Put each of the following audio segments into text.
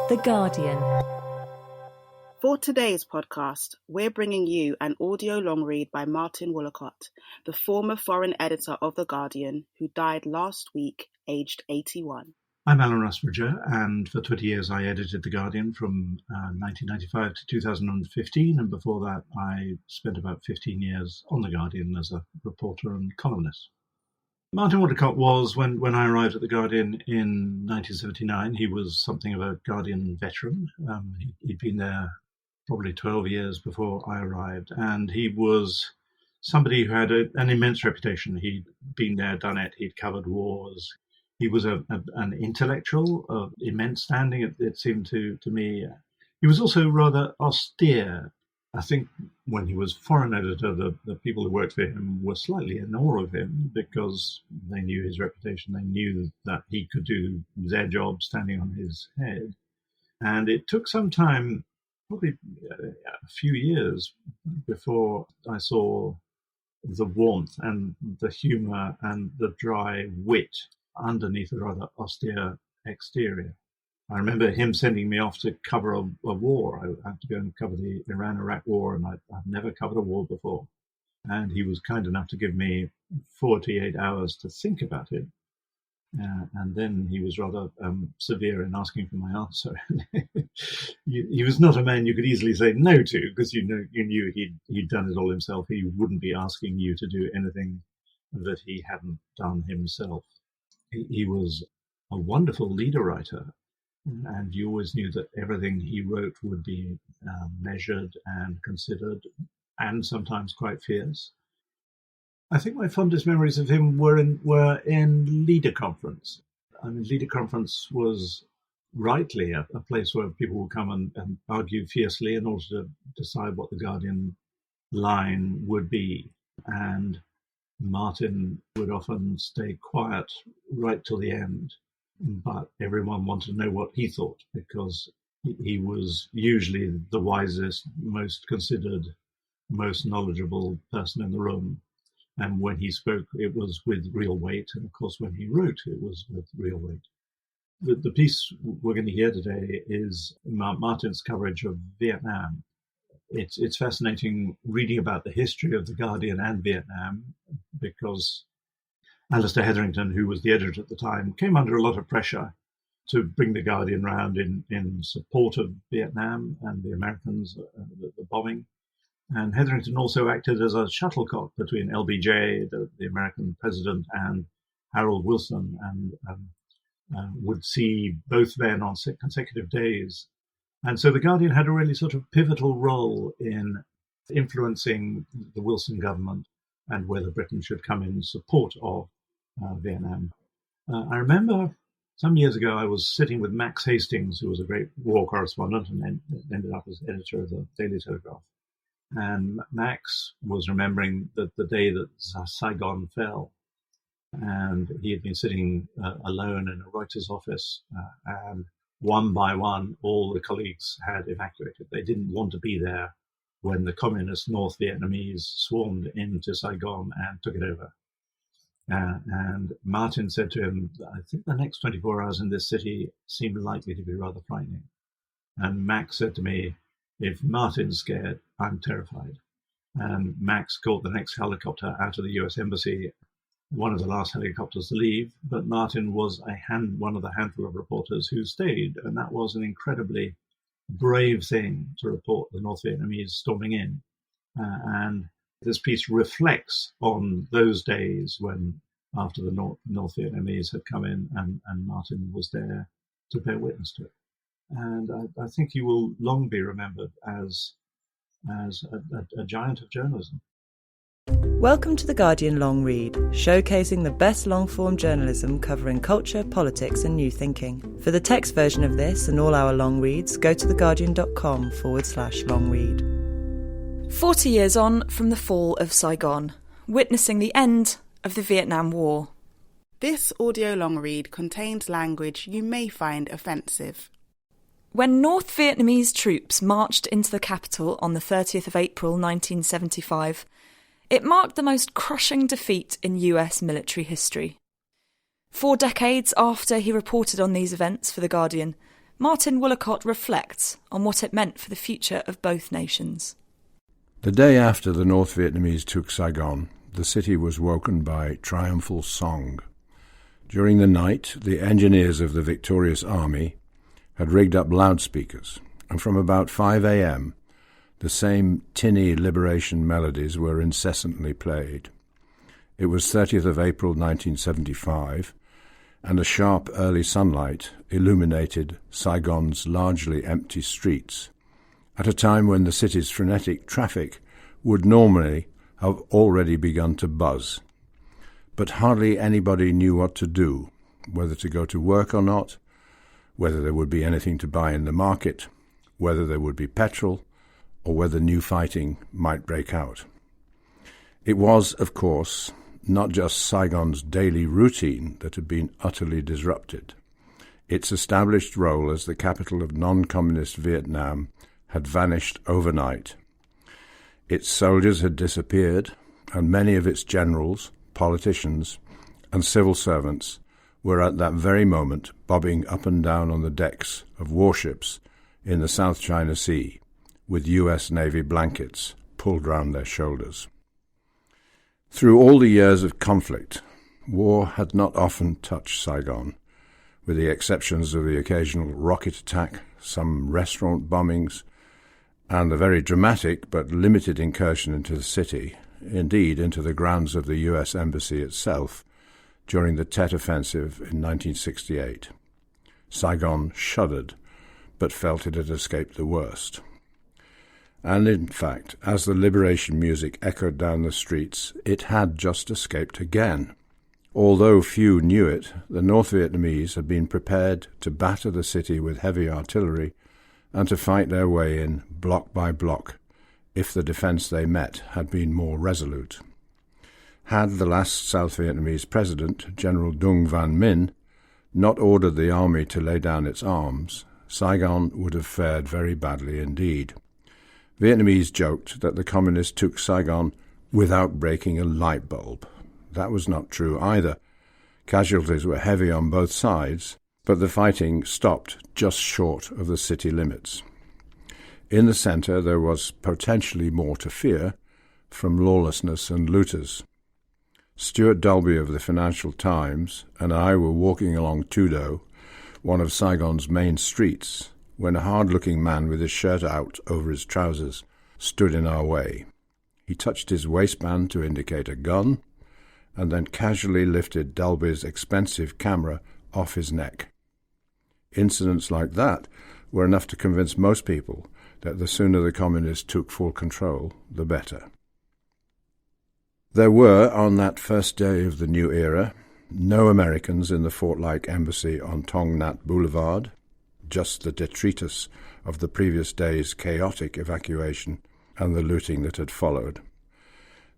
The Guardian. For today's podcast, we're bringing you an audio long read by Martin Woolacott, the former foreign editor of The Guardian, who died last week, aged 81. I'm Alan Rusbridger, and for 20 years I edited The Guardian from 1995 to 2015, and before that I spent about 15 years on The Guardian as a reporter and columnist. Martin Woolacott was, when I arrived at The Guardian in 1979, he was something of a Guardian veteran. He'd been there probably 12 years before I arrived, and he was somebody who had an immense reputation. He'd been there, done it, he'd covered wars. He was an intellectual of immense standing, it seemed to me. He was also rather austere. I think when he was foreign editor, the people who worked for him were slightly in awe of him because they knew his reputation. They knew that he could do their job standing on his head. And it took some time, probably a few years, before I saw the warmth and the humour and the dry wit underneath a rather austere exterior. I remember him sending me off to cover a war. I had to go and cover the Iran-Iraq war, and I'd never covered a war before. And he was kind enough to give me 48 hours to think about it. And then he was rather severe in asking for my answer. He was not a man you could easily say no to, because you knew he'd done it all himself. He wouldn't be asking you to do anything that he hadn't done himself. He was a wonderful leader writer, and you always knew that everything he wrote would be measured and considered, and sometimes quite fierce. I think my fondest memories of him were in Leader Conference. I mean, Leader Conference was rightly a place where people would come and argue fiercely in order to decide what the Guardian line would be. And Martin would often stay quiet right till the end, but everyone wanted to know what he thought, because he was usually the wisest, most considered, most knowledgeable person in the room. And when he spoke, it was with real weight. And of course, when he wrote, it was with real weight. The piece we're going to hear today is Martin's coverage of Vietnam. It's fascinating reading about the history of The Guardian and Vietnam, because Alistair Hetherington, who was the editor at the time, came under a lot of pressure to bring The Guardian round in support of Vietnam and the Americans, the bombing. And Hetherington also acted as a shuttlecock between LBJ, the American president, and Harold Wilson, and would see both men on consecutive days. And so The Guardian had a really sort of pivotal role in influencing the Wilson government and whether Britain should come in support of Vietnam. I remember some years ago I was sitting with Max Hastings, who was a great war correspondent and ended up as editor of the Daily Telegraph. And Max was remembering that the day that Saigon fell, and he had been sitting alone in a Reuters office, and one by one, all the colleagues had evacuated. They didn't want to be there when the communist North Vietnamese swarmed into Saigon and took it over. And Martin said to him, I think the next 24 hours in this city seem likely to be rather frightening. And Max said to me, if Martin's scared, I'm terrified. And Max caught the next helicopter out of the US Embassy, one of the last helicopters to leave, but Martin was one of the handful of reporters who stayed, and that was an incredibly brave thing to report the North Vietnamese storming in. And this piece reflects on those days when, after the North Vietnamese had come in, and Martin was there to bear witness to it. And I think he will long be remembered as a giant of journalism. Welcome to The Guardian Long Read, showcasing the best long-form journalism covering culture, politics and new thinking. For the text version of this and all our long reads, go to theguardian.com/long read. 40 years on from the fall of Saigon, witnessing the end of the Vietnam War. This audio long read contains language you may find offensive. When North Vietnamese troops marched into the capital on the 30th of April 1975, it marked the most crushing defeat in US military history. 4 decades after he reported on these events for The Guardian, Martin Woolacott reflects on what it meant for the future of both nations. The day after the North Vietnamese took Saigon, the city was woken by triumphal song. During the night, the engineers of the victorious army had rigged up loudspeakers, and from about 5 a.m., the same tinny liberation melodies were incessantly played. It was 30th of April 1975, and a sharp early sunlight illuminated Saigon's largely empty streets, at a time when the city's frenetic traffic would normally have already begun to buzz. But hardly anybody knew what to do, whether to go to work or not, whether there would be anything to buy in the market, whether there would be petrol, or whether new fighting might break out. It was, of course, not just Saigon's daily routine that had been utterly disrupted. Its established role as the capital of non-communist Vietnam had vanished overnight. Its soldiers had disappeared, and many of its generals, politicians, and civil servants were at that very moment bobbing up and down on the decks of warships in the South China Sea, with US Navy blankets pulled round their shoulders. Through all the years of conflict, war had not often touched Saigon, with the exceptions of the occasional rocket attack, some restaurant bombings, and the very dramatic but limited incursion into the city, indeed into the grounds of the US Embassy itself, during the Tet Offensive in 1968. Saigon shuddered, but felt it had escaped the worst. And in fact, as the liberation music echoed down the streets, it had just escaped again. Although few knew it, the North Vietnamese had been prepared to batter the city with heavy artillery and to fight their way in block by block if the defence they met had been more resolute. Had the last South Vietnamese president, General Dung Van Minh, not ordered the army to lay down its arms, Saigon would have fared very badly indeed. Vietnamese joked that the communists took Saigon without breaking a light bulb. That was not true either. Casualties were heavy on both sides, but the fighting stopped just short of the city limits. In the centre there was potentially more to fear from lawlessness and looters. Stuart Dalby of the Financial Times and I were walking along Tudo, one of Saigon's main streets, when a hard-looking man with his shirt out over his trousers stood in our way. He touched his waistband to indicate a gun, and then casually lifted Dalby's expensive camera off his neck. Incidents like that were enough to convince most people that the sooner the communists took full control, the better. There were, on that first day of the new era, no Americans in the fort-like embassy on Tong Nhat Boulevard, just the detritus of the previous day's chaotic evacuation and the looting that had followed.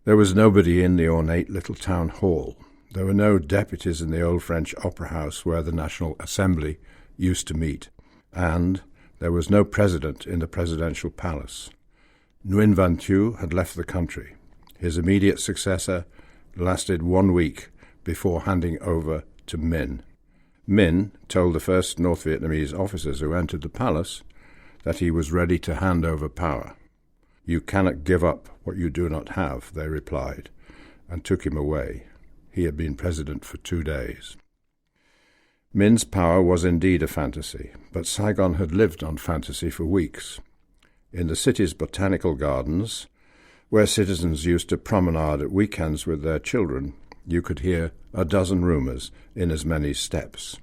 There was nobody in the ornate little town hall. There were no deputies in the old French opera house where the National Assembly used to meet, and there was no president in the presidential palace. Nguyen Van Thieu had left the country. His immediate successor lasted 1 week before handing over to Minh. Minh told the first North Vietnamese officers who entered the palace that he was ready to hand over power. "You cannot give up what you do not have," they replied, and took him away. He had been president for 2 days. Minh's power was indeed a fantasy, but Saigon had lived on fantasy for weeks. In the city's botanical gardens, where citizens used to promenade at weekends with their children, you could hear a dozen rumours in as many steps.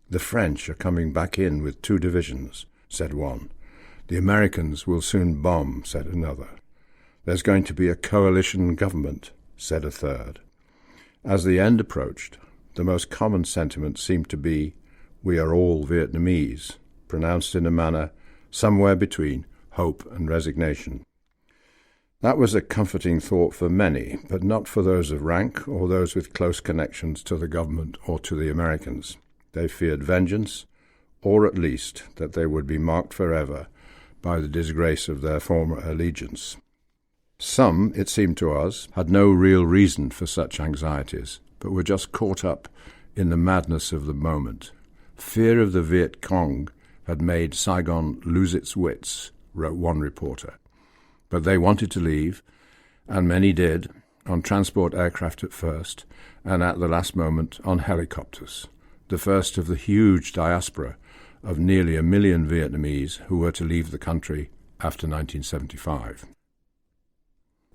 "The French are coming back in with 2 divisions," said one. "The Americans will soon bomb," said another. "There's going to be a coalition government," said a third. As the end approached, the most common sentiment seemed to be, "We are all Vietnamese," pronounced in a manner somewhere between hope and resignation. That was a comforting thought for many, but not for those of rank or those with close connections to the government or to the Americans. They feared vengeance, or at least that they would be marked forever by the disgrace of their former allegiance. Some, it seemed to us, had no real reason for such anxieties, but were just caught up in the madness of the moment. Fear of the Viet Cong had made Saigon lose its wits, wrote one reporter. But they wanted to leave, and many did, on transport aircraft at first, and at the last moment on helicopters, the first of the huge diaspora of nearly 1 million Vietnamese who were to leave the country after 1975.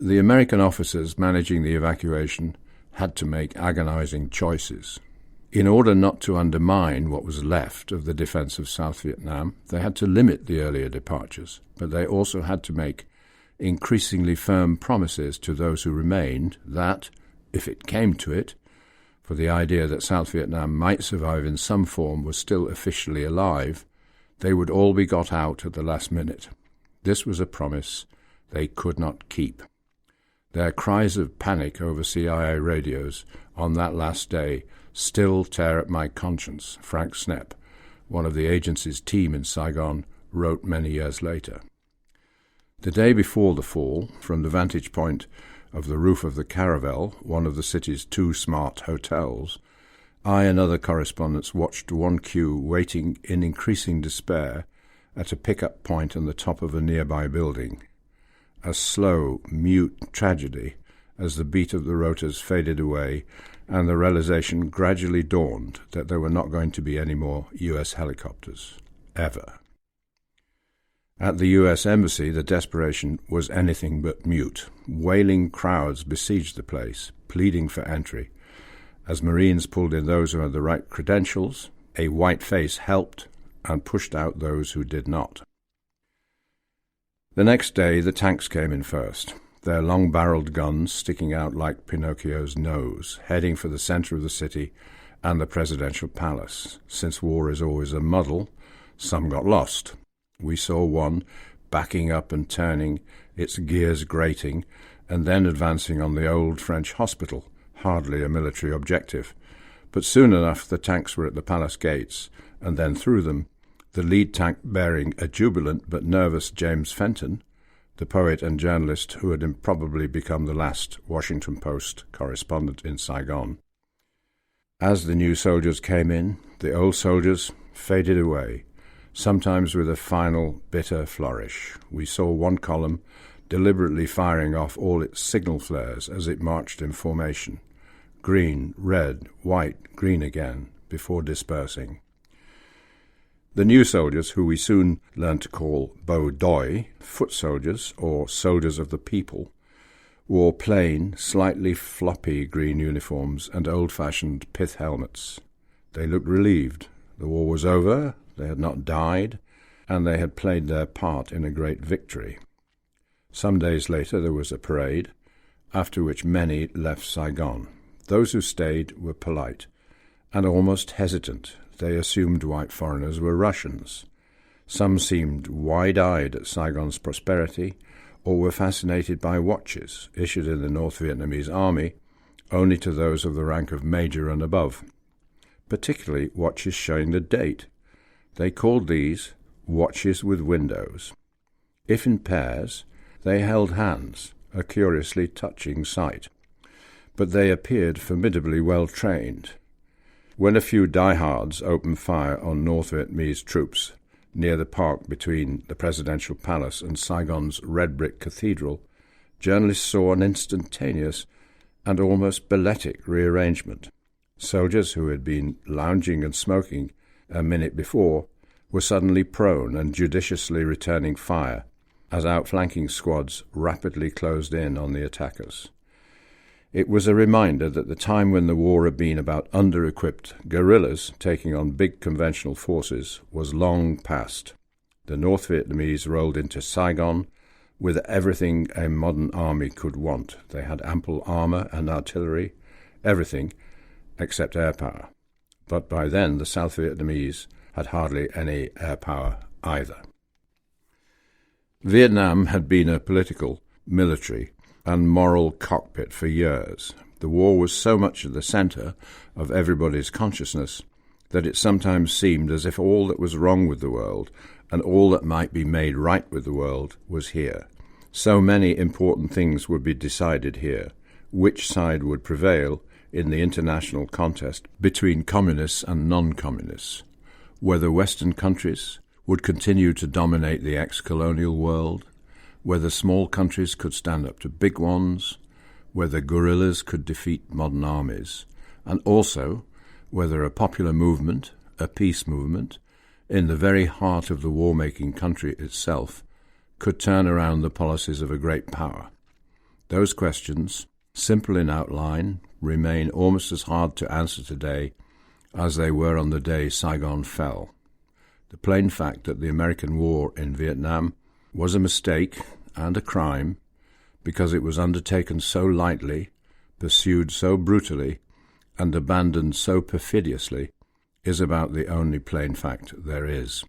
The American officers managing the evacuation had to make agonizing choices. In order not to undermine what was left of the defense of South Vietnam, they had to limit the earlier departures, but they also had to make increasingly firm promises to those who remained that, if it came to it, for the idea that South Vietnam might survive in some form was still officially alive, they would all be got out at the last minute. This was a promise they could not keep. Their cries of panic over CIA radios on that last day still tear at my conscience, Frank Snepp, one of the agency's team in Saigon, wrote many years later. The day before the fall, from the vantage point of the roof of the Caravel, one of the city's 2 smart hotels, I and other correspondents watched one queue waiting in increasing despair at a pick-up point on the top of a nearby building. A slow, mute tragedy as the beat of the rotors faded away and the realization gradually dawned that there were not going to be any more U.S. helicopters, ever. At the U.S. Embassy, the desperation was anything but mute. Wailing crowds besieged the place, pleading for entry. As Marines pulled in those who had the right credentials, a white face helped and pushed out those who did not. The next day, the tanks came in first, their long-barreled guns sticking out like Pinocchio's nose, heading for the center of the city and the presidential palace. Since war is always a muddle, some got lost. We saw one backing up and turning, its gears grating, and then advancing on the old French hospital, hardly a military objective. But soon enough the tanks were at the palace gates, and then through them, the lead tank bearing a jubilant but nervous James Fenton, the poet and journalist who had probably become the last Washington Post correspondent in Saigon. As the new soldiers came in, the old soldiers faded away, sometimes with a final bitter flourish. We saw one column deliberately firing off all its signal flares as it marched in formation, green, red, white, green again, before dispersing. The new soldiers, who we soon learned to call Bo Doi, foot soldiers or soldiers of the people, wore plain, slightly floppy green uniforms and old-fashioned pith helmets. They looked relieved. The war was over, they had not died, and they had played their part in a great victory. Some days later there was a parade, after which many left Saigon. Those who stayed were polite and almost hesitant. They assumed white foreigners were Russians. Some seemed wide-eyed at Saigon's prosperity, or were fascinated by watches issued in the North Vietnamese army only to those of the rank of major and above, particularly watches showing the date. They called these watches with windows. If in pairs, they held hands, a curiously touching sight. But they appeared formidably well trained. When a few diehards opened fire on North Vietnamese troops near the park between the presidential palace and Saigon's red brick cathedral, journalists saw an instantaneous and almost balletic rearrangement. Soldiers who had been lounging and smoking a minute before were suddenly prone and judiciously returning fire as outflanking squads rapidly closed in on the attackers. It was a reminder that the time when the war had been about under-equipped guerrillas taking on big conventional forces was long past. The North Vietnamese rolled into Saigon with everything a modern army could want. They had ample armour and artillery, everything except air power. But by then the South Vietnamese had hardly any air power either. Vietnam had been a political, military, and moral cockpit for years. The war was so much at the centre of everybody's consciousness that it sometimes seemed as if all that was wrong with the world and all that might be made right with the world was here. So many important things would be decided here. Which side would prevail in the international contest between communists and non-communists? Whether Western countries would continue to dominate the ex-colonial world, whether small countries could stand up to big ones, whether guerrillas could defeat modern armies, and also whether a popular movement, a peace movement, in the very heart of the war-making country itself, could turn around the policies of a great power. Those questions, simple in outline, remain almost as hard to answer today as they were on the day Saigon fell. The plain fact that the American war in Vietnam was a mistake and a crime because it was undertaken so lightly, pursued so brutally, and abandoned so perfidiously is about the only plain fact there is.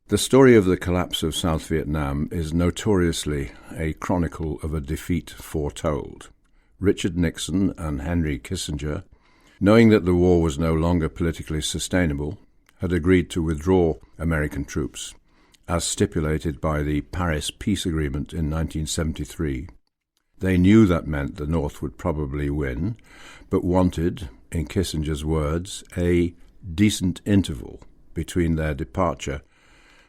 The story of the collapse of South Vietnam is notoriously a chronicle of a defeat foretold. Richard Nixon and Henry Kissinger, knowing that the war was no longer politically sustainable, had agreed to withdraw American troops, as stipulated by the Paris Peace Agreement in 1973. They knew that meant the North would probably win, but wanted, in Kissinger's words, a decent interval between their departure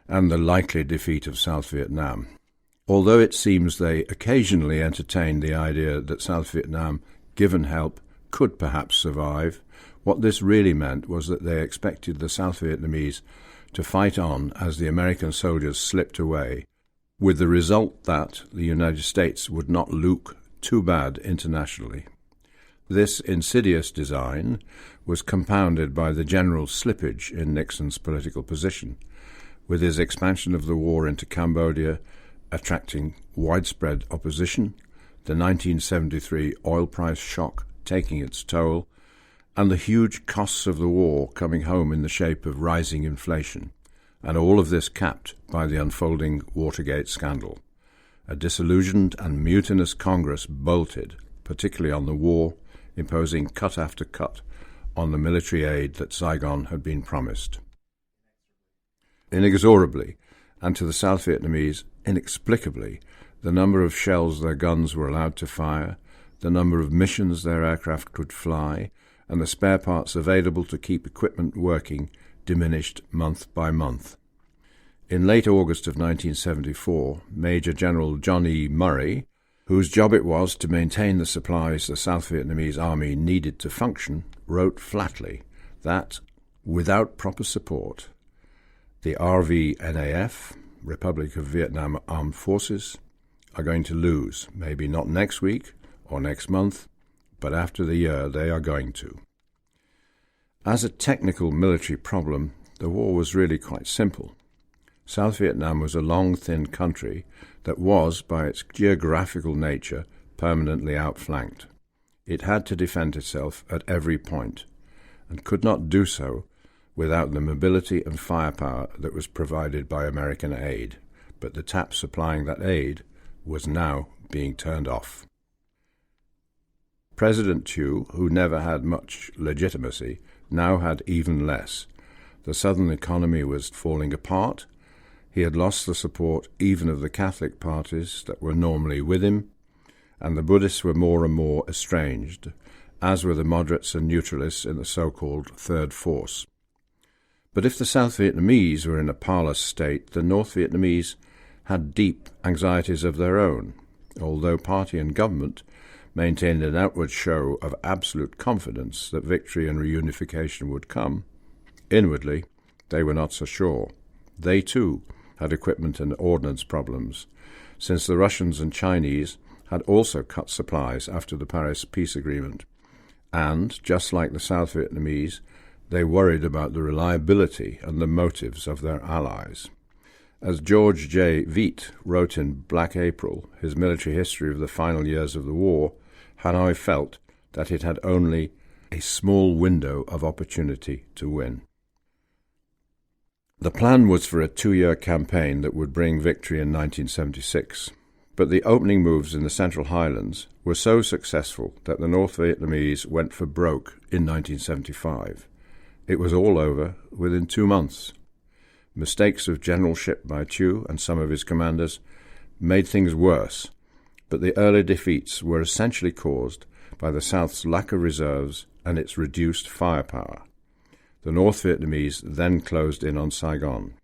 and the likely defeat of South Vietnam. Although it seems they occasionally entertained the idea that South Vietnam, given help, could perhaps survive, what this really meant was that they expected the South Vietnamese to fight on as the American soldiers slipped away, with the result that the United States would not look too bad internationally. This insidious design was compounded by the general slippage in Nixon's political position, with his expansion of the war into Cambodia attracting widespread opposition, the 1973 oil price shock taking its toll, and the huge costs of the war coming home in the shape of rising inflation, and all of this capped by the unfolding Watergate scandal. A disillusioned and mutinous Congress bolted, particularly on the war, imposing cut after cut on the military aid that Saigon had been promised. Inexorably, and to the South Vietnamese inexplicably, the number of shells their guns were allowed to fire, the number of missions their aircraft could fly, and the spare parts available to keep equipment working diminished month by month. In late August of 1974, Major General John E. Murray, whose job it was to maintain the supplies the South Vietnamese army needed to function, wrote flatly that, without proper support, the RVNAF, Republic of Vietnam Armed Forces, are going to lose, maybe not next week or next month, but after the year they are going to. As a technical military problem, the war was really quite simple. South Vietnam was a long, thin country that was, by its geographical nature, permanently outflanked. It had to defend itself at every point, and could not do so without the mobility and firepower that was provided by American aid, but the tap supplying that aid was now being turned off. President Thieu, who never had much legitimacy, now had even less. The southern economy was falling apart. He had lost the support even of the Catholic parties that were normally with him, and the Buddhists were more and more estranged, as were the moderates and neutralists in the so-called Third Force. But if the South Vietnamese were in a parlous state, the North Vietnamese had deep anxieties of their own, although party and government maintained an outward show of absolute confidence that victory and reunification would come. Inwardly, they were not so sure. They, too, had equipment and ordnance problems, since the Russians and Chinese had also cut supplies after the Paris Peace Agreement, and, just like the South Vietnamese, they worried about the reliability and the motives of their allies. As George J. Veit wrote in Black April, his military history of the final years of the war, Hanoi felt that it had only a small window of opportunity to win. The plan was for a 2-year campaign that would bring victory in 1976, but the opening moves in the Central Highlands were so successful that the North Vietnamese went for broke in 1975. It was all over within 2 months. Mistakes of generalship by Thieu and some of his commanders made things worse, but the early defeats were essentially caused by the South's lack of reserves and its reduced firepower. the North Vietnamese then closed in on Saigon.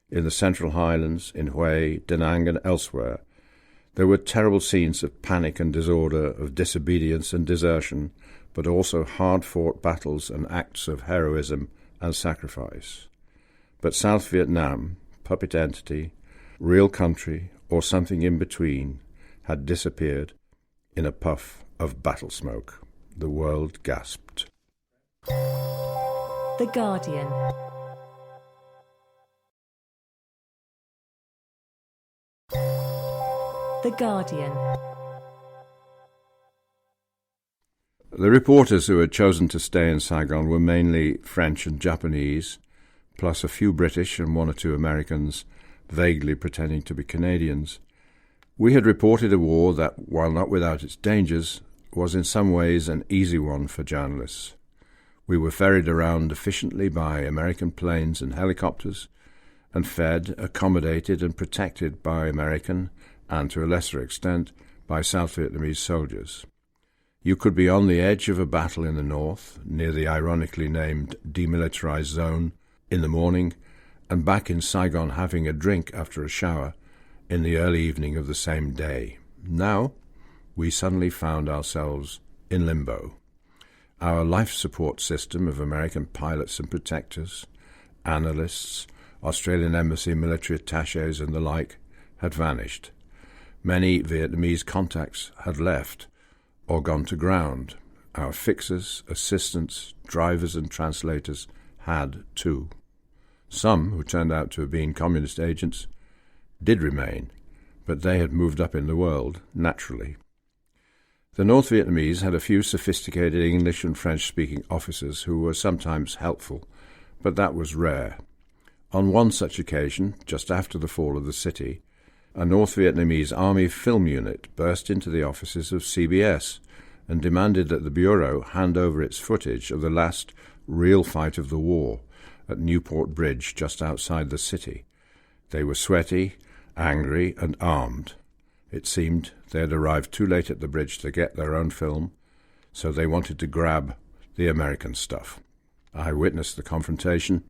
In the Central Highlands, in Hue, Da Nang and elsewhere, there were terrible scenes of panic and disorder, of disobedience and desertion, but also hard-fought battles and acts of heroism and sacrifice. But South Vietnam, puppet entity, real country, or something in between, had disappeared in a puff of battle smoke. The world gasped. The Guardian. The Guardian. The reporters who had chosen to stay in Saigon were mainly French and Japanese, plus a few British and one or two Americans, vaguely pretending to be Canadians. We had reported a war that, while not without its dangers, was in some ways an easy one for journalists. We were ferried around efficiently by American planes and helicopters, and fed, accommodated and protected by American, and to a lesser extent, by South Vietnamese soldiers. You could be on the edge of a battle in the north, near the ironically named demilitarized zone, in the morning, and back in Saigon having a drink after a shower in the early evening of the same day. Now, we suddenly found ourselves in limbo. Our life support system of American pilots and protectors, analysts, Australian embassy military attachés and the like had vanished. Many Vietnamese contacts had left or gone to ground. Our fixers, assistants, drivers and translators had too. Some, who turned out to have been communist agents, did remain, but they had moved up in the world, naturally. The North Vietnamese had a few sophisticated English and French-speaking officers who were sometimes helpful, but that was rare. On one such occasion, just after the fall of the city, a North Vietnamese Army film unit burst into the offices of CBS and demanded that the Bureau hand over its footage of the last real fight of the war at Newport Bridge just outside the city. They were sweaty, angry, and armed. It seemed they had arrived too late at the bridge to get their own film, so they wanted to grab the American stuff. I witnessed the confrontation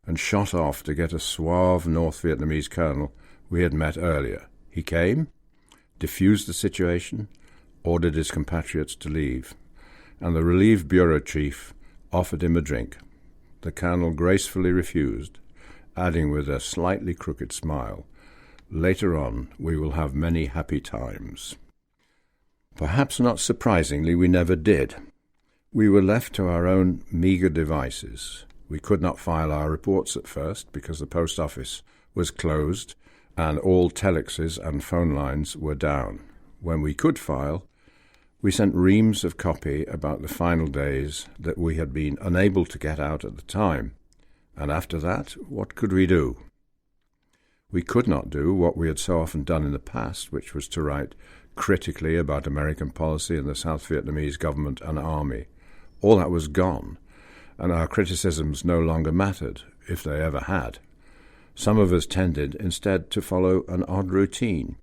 and shot off to get a suave North Vietnamese colonel we had met earlier. He came, diffused the situation, ordered his compatriots to leave, and the relieved bureau chief offered him a drink. The colonel gracefully refused, adding with a slightly crooked smile, "Later on we will have many happy times." Perhaps not surprisingly, we never did. We were left to our own meagre devices. We could not file our reports at first because the post office was closed and all telexes and phone lines were down. When we could file, we sent reams of copy about the final days that we had been unable to get out at the time. And after that, what could we do? We could not do what we had so often done in the past, which was to write critically about American policy and the South Vietnamese government and army. All that was gone, and our criticisms no longer mattered, if they ever had. Some of us tended instead to follow an odd routine,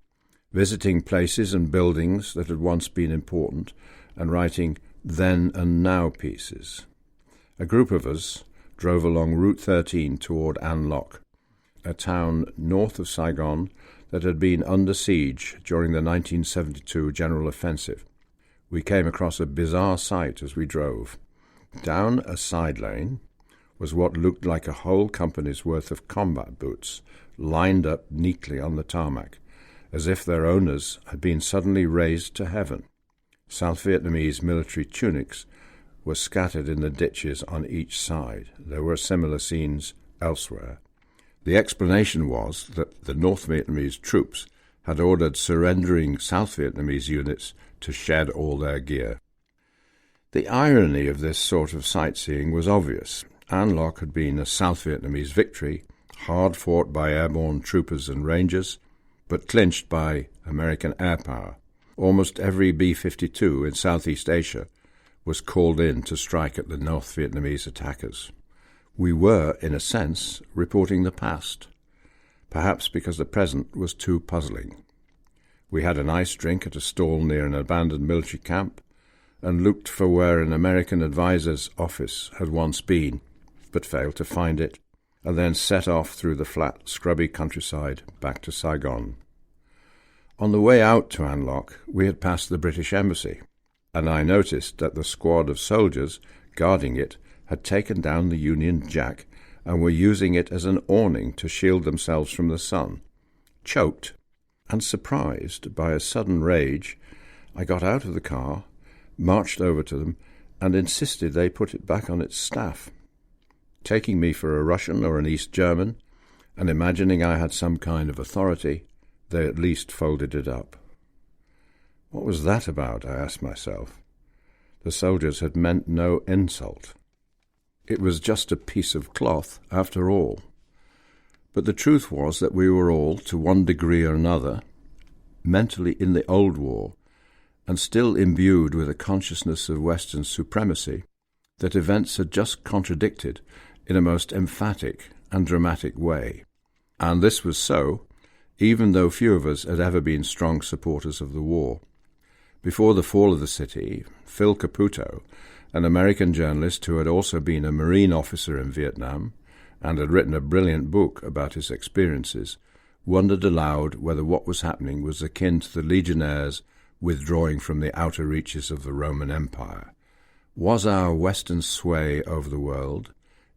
visiting places and buildings that had once been important and writing then and now pieces. A group of us drove along Route 13 toward An Loc, a town north of Saigon that had been under siege during the 1972 General Offensive. We came across a bizarre sight as we drove. Down a side lane was what looked like a whole company's worth of combat boots, lined up neatly on the tarmac, as if their owners had been suddenly raised to heaven. South Vietnamese military tunics were scattered in the ditches on each side. There were similar scenes elsewhere. The explanation was that the North Vietnamese troops had ordered surrendering South Vietnamese units to shed all their gear. The irony of this sort of sightseeing was obvious. An Loc had been a South Vietnamese victory, hard fought by airborne troopers and rangers, but clinched by American air power. Almost every B-52 in Southeast Asia was called in to strike at the North Vietnamese attackers. We were, in a sense, reporting the past, perhaps because the present was too puzzling. We had a nice drink at a stall near an abandoned military camp and looked for where an American advisor's office had once been, but failed to find it, and then set off through the flat, scrubby countryside back to Saigon. On the way out to An Loc, we had passed the British Embassy, and I noticed that the squad of soldiers guarding it had taken down the Union Jack and were using it as an awning to shield themselves from the sun. Choked and surprised by a sudden rage, I got out of the car, marched over to them, and insisted they put it back on its staff. Taking me for a Russian or an East German, and imagining I had some kind of authority, they at least folded it up. What was that about, I asked myself. The soldiers had meant no insult. It was just a piece of cloth, after all. But the truth was that we were all, to one degree or another, mentally in the old war, and still imbued with a consciousness of Western supremacy that events had just contradicted in a most emphatic and dramatic way. And this was so, even though few of us had ever been strong supporters of the war. Before the fall of the city, Phil Caputo, an American journalist who had also been a Marine officer in Vietnam and had written a brilliant book about his experiences, wondered aloud whether what was happening was akin to the legionnaires withdrawing from the outer reaches of the Roman Empire. Was our Western sway over the world,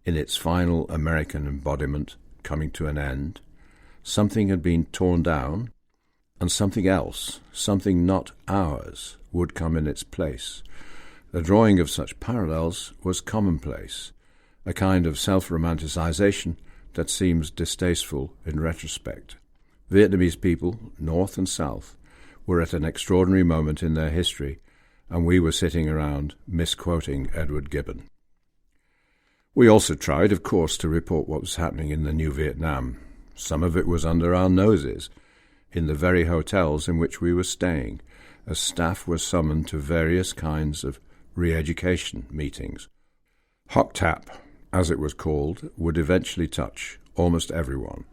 in its final American embodiment, coming to an end? Something had been torn down, and something else, something not ours, would come in its place. The drawing of such parallels was commonplace, a kind of self-romanticization that seems distasteful in retrospect. Vietnamese people, North and South, were at an extraordinary moment in their history, and we were sitting around misquoting Edward Gibbon. We also tried, of course, to report what was happening in the new Vietnam. Some of it was under our noses, in the very hotels in which we were staying, as staff were summoned to various kinds of re-education meetings. HOCTAP, as it was called, would eventually touch almost everyone.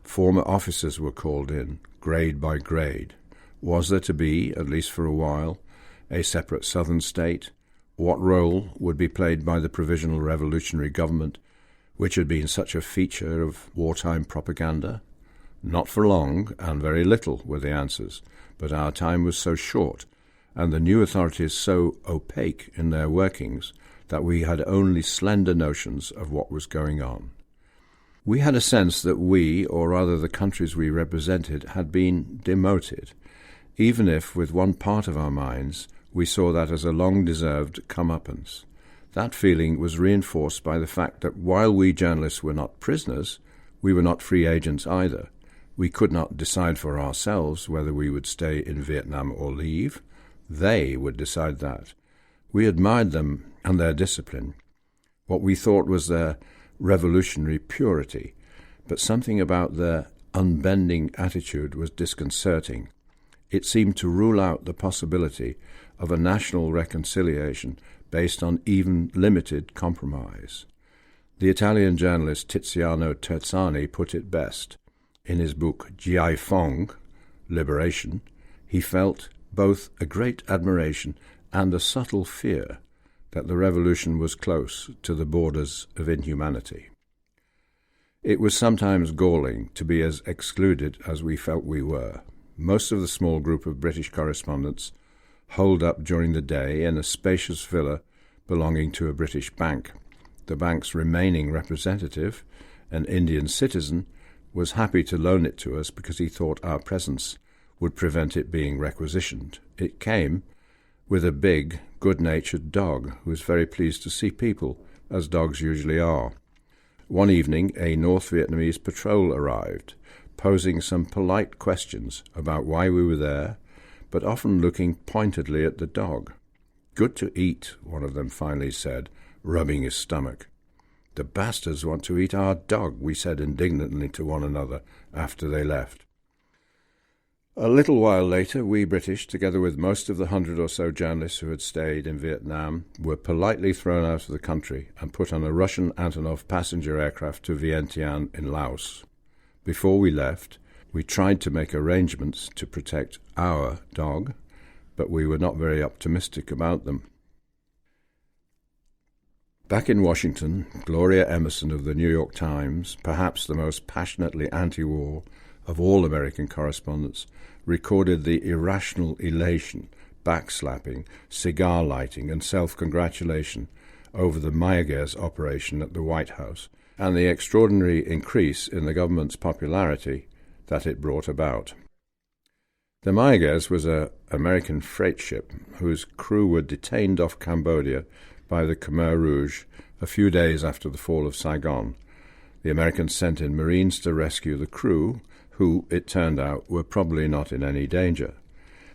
Former officers were called in, grade by grade. Was there to be, at least for a while, a separate southern state? What role would be played by the Provisional Revolutionary Government, which had been such a feature of wartime propaganda? Not for long, and very little were the answers, but our time was so short, and the new authorities so opaque in their workings, that we had only slender notions of what was going on. We had a sense that we, or rather the countries we represented, had been demoted, even if, with one part of our minds, we saw that as a long-deserved comeuppance. That feeling was reinforced by the fact that while we journalists were not prisoners, we were not free agents either. We could not decide for ourselves whether we would stay in Vietnam or leave. They would decide that. We admired them and their discipline, what we thought was their revolutionary purity, but something about their unbending attitude was disconcerting. It seemed to rule out the possibility of a national reconciliation based on even limited compromise. The Italian journalist Tiziano Terzani put it best. In his book Ji Phong, Liberation, he felt both a great admiration and a subtle fear that the revolution was close to the borders of inhumanity. It was sometimes galling to be as excluded as we felt we were. Most of the small group of British correspondents holed up during the day in a spacious villa belonging to a British bank. The bank's remaining representative, an Indian citizen, was happy to loan it to us because he thought our presence would prevent it being requisitioned. It came with a big, good-natured dog who was very pleased to see people, as dogs usually are. One evening, a North Vietnamese patrol arrived, posing some polite questions about why we were there, but often looking pointedly at the dog. "Good to eat," one of them finally said, rubbing his stomach. "The bastards want to eat our dog," we said indignantly to one another after they left. A little while later, we British, together with most of the 100 or so journalists who had stayed in Vietnam, were politely thrown out of the country and put on a Russian Antonov passenger aircraft to Vientiane in Laos. Before we left, we tried to make arrangements to protect our dog, but we were not very optimistic about them. Back in Washington, Gloria Emerson of the New York Times, perhaps the most passionately anti-war of all American correspondents, recorded the irrational elation, backslapping, cigar lighting, and self-congratulation over the Mayaguez operation at the White House, and the extraordinary increase in the government's popularity that it brought about. The Mayaguez was an American freight ship whose crew were detained off Cambodia by the Khmer Rouge a few days after the fall of Saigon. The Americans sent in Marines to rescue the crew, who, it turned out, were probably not in any danger.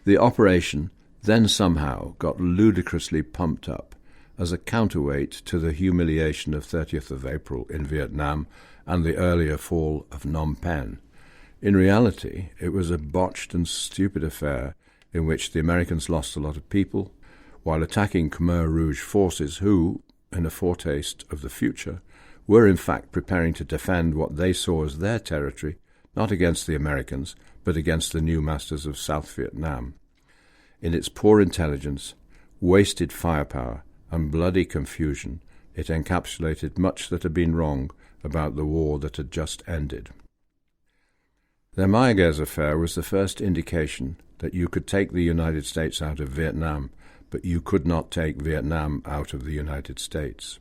The operation then somehow got ludicrously pumped up as a counterweight to the humiliation of 30th of April in Vietnam and the earlier fall of Phnom Penh. In reality, it was a botched and stupid affair in which the Americans lost a lot of people, while attacking Khmer Rouge forces who, in a foretaste of the future, were in fact preparing to defend what they saw as their territory, not against the Americans, but against the new masters of South Vietnam. In its poor intelligence, wasted firepower, and bloody confusion, it encapsulated much that had been wrong about the war that had just ended. The Mayaguez affair was the first indication that you could take the United States out of Vietnam, but you could not take Vietnam out of the United States.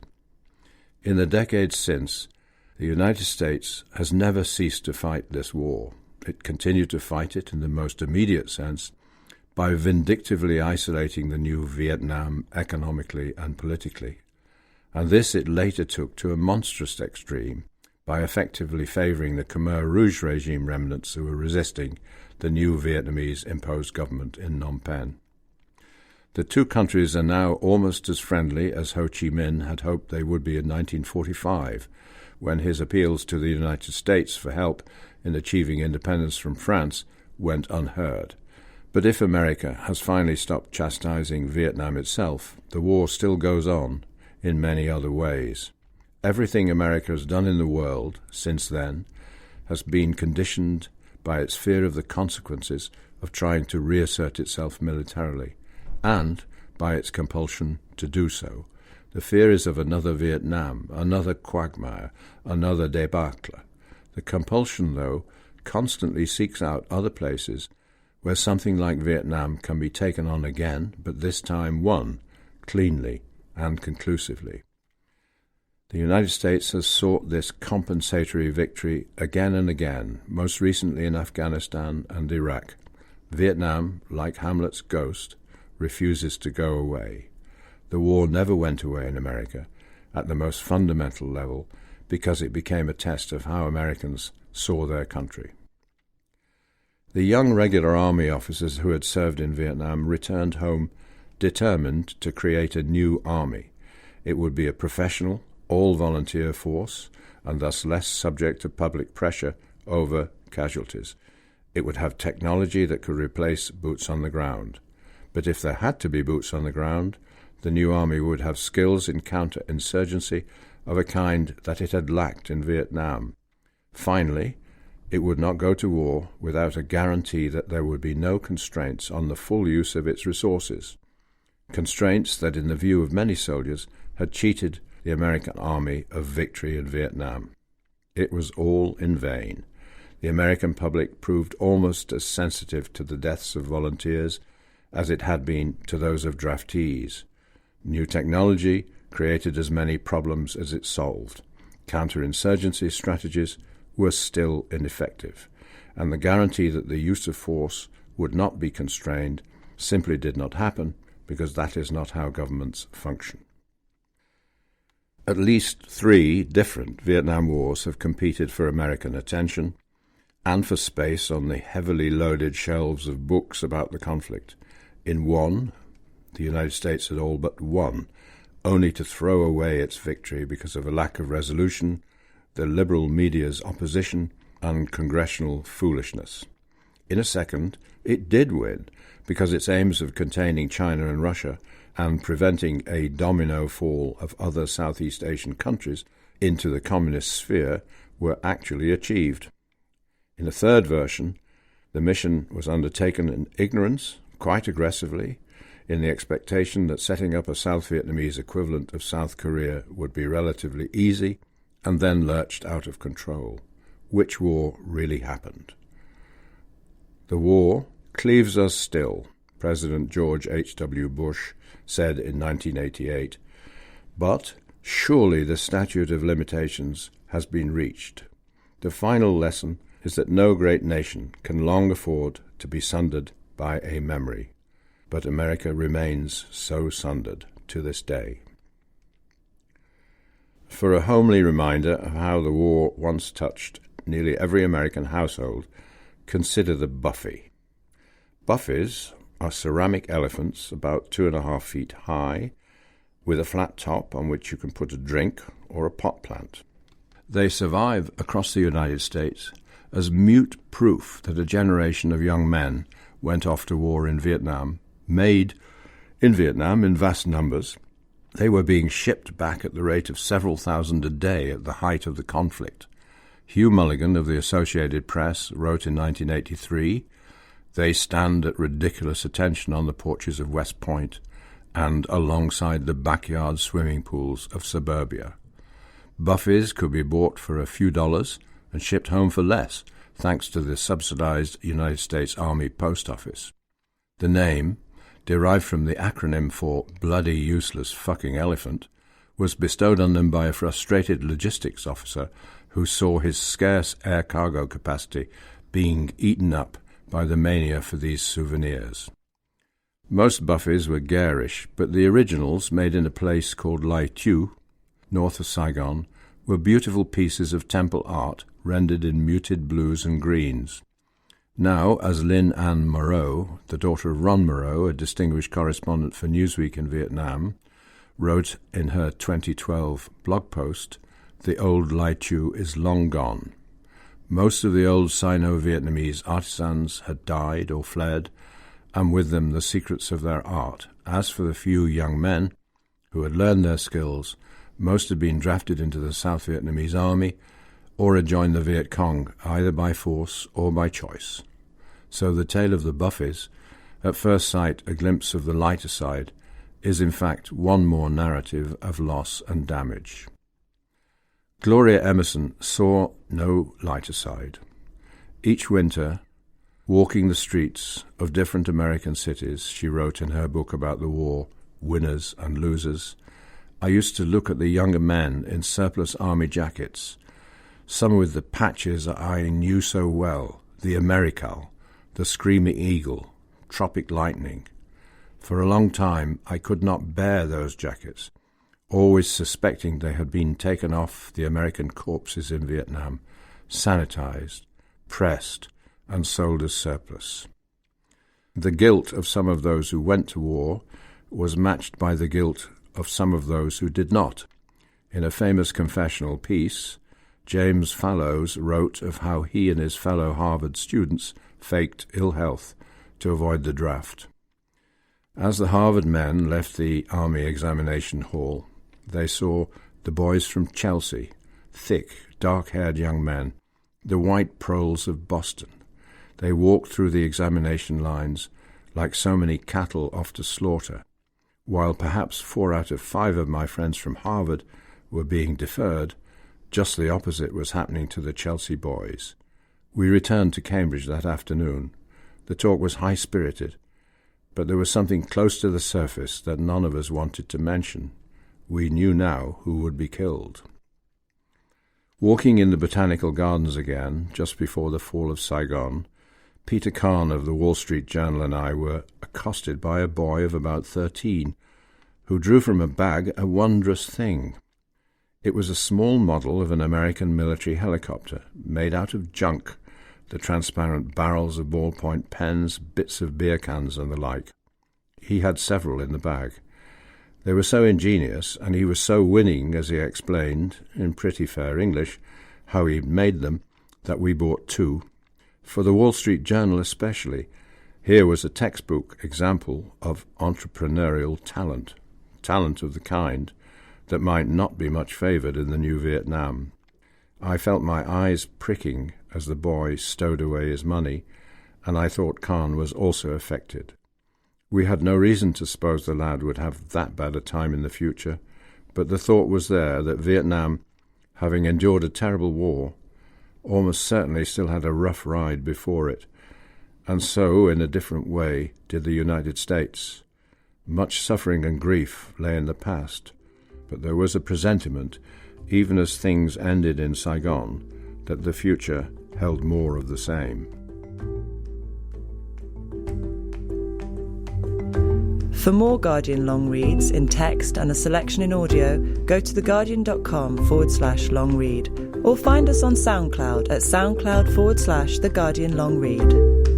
In the decades since, the United States has never ceased to fight this war. It continued to fight it in the most immediate sense by vindictively isolating the new Vietnam economically and politically, and this it later took to a monstrous extreme by effectively favouring the Khmer Rouge regime remnants who were resisting the new Vietnamese-imposed government in Phnom Penh. The two countries are now almost as friendly as Ho Chi Minh had hoped they would be in 1945, when his appeals to the United States for help in achieving independence from France went unheard. But if America has finally stopped chastising Vietnam itself, the war still goes on in many other ways. Everything America has done in the world since then has been conditioned by its fear of the consequences of trying to reassert itself militarily, and by its compulsion to do so. The fear is of another Vietnam, another quagmire, another debacle. The compulsion, though, constantly seeks out other places where something like Vietnam can be taken on again, but this time won, cleanly and conclusively. The United States has sought this compensatory victory again and again, most recently in Afghanistan and Iraq. Vietnam, like Hamlet's ghost, refuses to go away. The war never went away in America, at the most fundamental level, because it became a test of how Americans saw their country. The young regular army officers who had served in Vietnam returned home determined to create a new army. It would be a professional, all-volunteer force, and thus less subject to public pressure over casualties. It would have technology that could replace boots on the ground. But if there had to be boots on the ground, the new army would have skills in counter-insurgency of a kind that it had lacked in Vietnam. Finally, it would not go to war without a guarantee that there would be no constraints on the full use of its resources, constraints that, in the view of many soldiers, had cheated the American army of victory in Vietnam. It was all in vain. The American public proved almost as sensitive to the deaths of volunteers as it had been to those of draftees. New technology created as many problems as it solved. Counterinsurgency strategies were still ineffective, and the guarantee that the use of force would not be constrained simply did not happen, because that is not how governments function. At least 3 different Vietnam Wars have competed for American attention and for space on the heavily loaded shelves of books about the conflict. In one, the United States had all but won, only to throw away its victory because of a lack of resolution, the liberal media's opposition, and congressional foolishness. In a second, it did win, because its aims of containing China and Russia and preventing a domino fall of other Southeast Asian countries into the communist sphere were actually achieved. In a third version, the mission was undertaken in ignorance, quite aggressively, in the expectation that setting up a South Vietnamese equivalent of South Korea would be relatively easy, and then lurched out of control. Which war really happened? The war cleaves us still, President George H.W. Bush said in 1988, but surely the statute of limitations has been reached. The final lesson is that no great nation can long afford to be sundered by a memory, but America remains so sundered to this day. For a homely reminder of how the war once touched nearly every American household, consider the Buffy. Buffies are ceramic elephants about 2.5 feet high, with a flat top on which you can put a drink or a pot plant. They survive across the United States as mute proof that a generation of young men went off to war in Vietnam, made in Vietnam in vast numbers. They were being shipped back at the rate of several thousand a day at the height of the conflict. Hugh Mulligan of the Associated Press wrote in 1983, "They stand at ridiculous attention on the porches of West Point and alongside the backyard swimming pools of suburbia. Buffies could be bought for a few dollars and shipped home for less, thanks to the subsidized United States Army Post Office." The name, derived from the acronym for Bloody Useless Fucking Elephant, was bestowed on them by a frustrated logistics officer who saw his scarce air cargo capacity being eaten up by the mania for these souvenirs. Most Buffies were garish, but the originals, made in a place called Lai Thu, north of Saigon, were beautiful pieces of temple art rendered in muted blues and greens. Now, as Lynn Ann Moreau, the daughter of Ron Moreau, a distinguished correspondent for Newsweek in Vietnam, wrote in her 2012 blog post, the old Lai Thu is long gone. Most of the old Sino-Vietnamese artisans had died or fled, and with them the secrets of their art. As for the few young men who had learned their skills, most had been drafted into the South Vietnamese army or had joined the Viet Cong, either by force or by choice. So the tale of the Buffies, at first sight a glimpse of the lighter side, is in fact one more narrative of loss and damage. Gloria Emerson saw no lighter side. Each winter, walking the streets of different American cities, she wrote in her book about the war, Winners and Losers, I used to look at the younger men in surplus army jackets, some with the patches I knew so well, the Americal, the Screaming Eagle, Tropic Lightning. For a long time I could not bear those jackets, always suspecting they had been taken off the American corpses in Vietnam, sanitized, pressed, and sold as surplus. The guilt of some of those who went to war was matched by the guilt of some of those who did not. In a famous confessional piece, James Fallows wrote of how he and his fellow Harvard students faked ill health to avoid the draft. As the Harvard men left the Army examination hall, they saw the boys from Chelsea, thick, dark-haired young men, the white proles of Boston. They walked through the examination lines like so many cattle off to slaughter, while perhaps 4 out of 5 of my friends from Harvard were being deferred. Just the opposite was happening to the Chelsea boys. We returned to Cambridge that afternoon. The talk was high-spirited, but there was something close to the surface that none of us wanted to mention. We knew now who would be killed. Walking in the Botanical Gardens again, just before the fall of Saigon, Peter Kahn of the Wall Street Journal and I were accosted by a boy of about 13 who drew from a bag a wondrous thing. It was a small model of an American military helicopter made out of junk, the transparent barrels of ballpoint pens, bits of beer cans and the like. He had several in the bag. They were so ingenious, and he was so winning as he explained, in pretty fair English, how he made them, that we bought 2. For the Wall Street Journal especially, here was a textbook example of entrepreneurial talent of the kind that might not be much favoured in the new Vietnam. I felt my eyes pricking as the boy stowed away his money, and I thought Kahn was also affected. We had no reason to suppose the lad would have that bad a time in the future, but the thought was there that Vietnam, having endured a terrible war, almost certainly still had a rough ride before it, and so, in a different way, did the United States. Much suffering and grief lay in the past, but there was a presentiment, even as things ended in Saigon, that the future held more of the same. For more Guardian long reads in text and a selection in audio, go to theguardian.com/long read or find us on SoundCloud at SoundCloud/The Guardian Long Read.